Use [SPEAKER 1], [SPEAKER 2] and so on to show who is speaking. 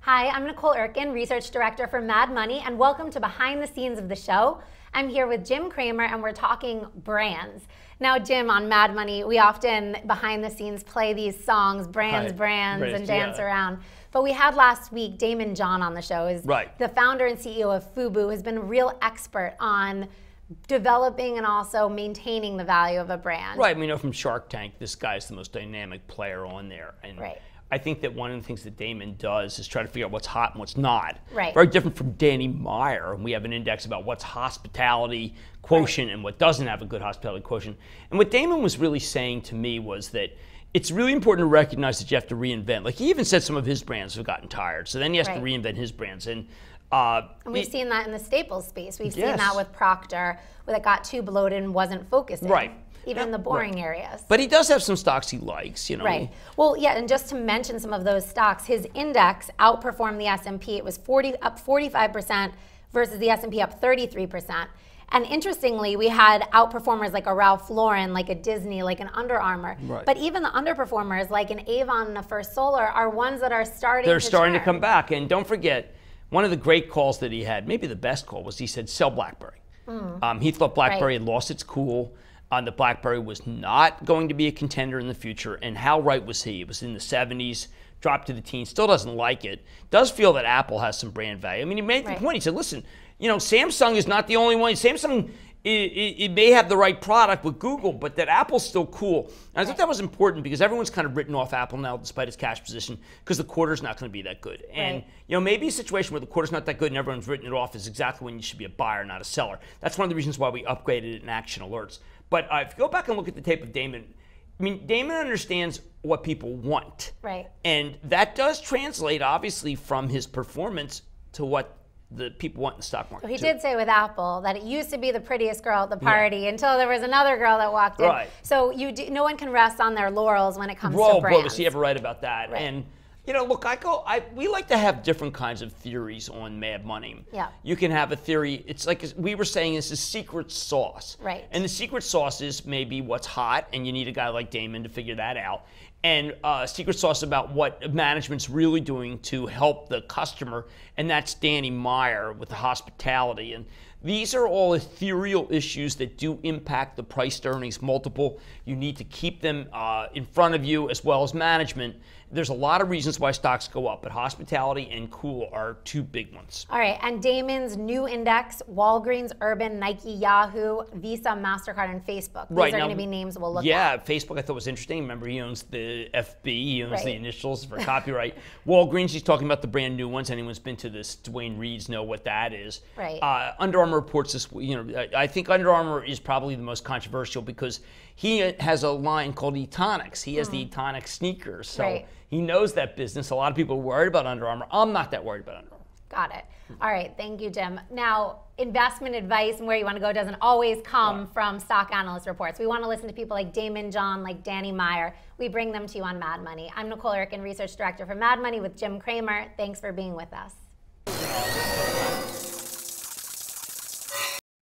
[SPEAKER 1] Hi, I'm Nicole Urken, Research Director for Mad Money, and welcome to Behind the Scenes of the show. I'm here with Jim Cramer, and we're talking brands. Now, Jim, on Mad Money, we often, behind the scenes, play these songs, brands, and dance around. But we had last week Daymond on the show. Is the founder and CEO of FUBU, has been a real expert on developing and also maintaining the value of a brand.
[SPEAKER 2] Right, we know from Shark Tank, this guy's the most dynamic player on there. And I think that one of the things that Daymond does is try to figure out what's hot and what's not. Very different from Meyer, and we have an index about what's hospitality quotient and what doesn't have a good hospitality quotient. And what Daymond was really saying to me was that it's really important to recognize that you have to reinvent. Like, he even said some of his brands have gotten tired, so then he has to reinvent his brands. And
[SPEAKER 1] we've seen that in the staples space. We've seen that with Procter, where it got too bloated and wasn't focusing. Even in the boring areas.
[SPEAKER 2] But he does have some stocks he likes, you know.
[SPEAKER 1] Well, yeah, and just to mention some of those stocks, his index outperformed the S&P. It was up 45% versus the S&P up 33%. And interestingly, we had outperformers like a Ralph Lauren, like a Disney, like an Under Armour. But even the underperformers, like an Avon and a First Solar, are ones that are starting
[SPEAKER 2] to come back. And don't forget, one of the great calls that he had, maybe the best call, was he said, sell BlackBerry. He thought BlackBerry had lost its cool. The BlackBerry was not going to be a contender in the future, and how right was he? It was in the 70s, dropped to the teens, still doesn't like it. Does feel that Apple has some brand value. I mean, he made the point. He said, listen, you know, Samsung is not the only one. Samsung, it may have the right product with Google, but that Apple's still cool. And I thought that was important because everyone's kind of written off Apple now despite its cash position because the quarter's not going to be that good. And, you know, maybe a situation where the quarter's not that good and everyone's written it off is exactly when you should be a buyer, not a seller. That's one of the reasons why we upgraded it in Action Alerts. But if you go back and look at the tape of Daymond, I mean, Daymond understands what people want. And that does translate, obviously, from his performance to what the people want in the stock market.
[SPEAKER 1] So he did say with Apple that it used to be the prettiest girl at the party until there was another girl that walked in. So no one can rest on their laurels when it comes to brands.
[SPEAKER 2] Boy, was he ever right about that. And, you know, look, we like to have different kinds of theories on Mad Money. You can have a theory, it's like we were saying, it's a secret sauce. And the secret sauce is maybe what's hot, and you need a guy like Daymond to figure that out. And secret sauce about what management's really doing to help the customer, and that's Meyer with the hospitality. And these are all ethereal issues that do impact the price to earnings multiple. You need to keep them in front of you as well as management. There's a lot of reasons why stocks go up, but hospitality and cool are two big ones.
[SPEAKER 1] All right, and Daymond's new index, Walgreens, Urban, Nike, Yahoo, Visa, MasterCard, and Facebook. These are going to be names we'll look at.
[SPEAKER 2] Yeah, Facebook I thought was interesting. Remember, he owns the FB, he owns the initials for copyright. Walgreens, he's talking about the brand new ones. Anyone's been to this Dwayne Reed's know what that is. Under Armour reports this, you know, I think Under Armour is probably the most controversial because he has a line called Etonics. He has the Etonic sneakers. So he knows that business. A lot of people are worried about Under Armour. I'm not that worried about Under Armour.
[SPEAKER 1] Got it. All right. Thank you, Jim. Now, investment advice and where you want to go doesn't always come from stock analyst reports. We want to listen to people like Daymond, like Meyer. We bring them to you on Mad Money. I'm Nicole Urken, Research Director for Mad Money with Jim Cramer. Thanks for being with us.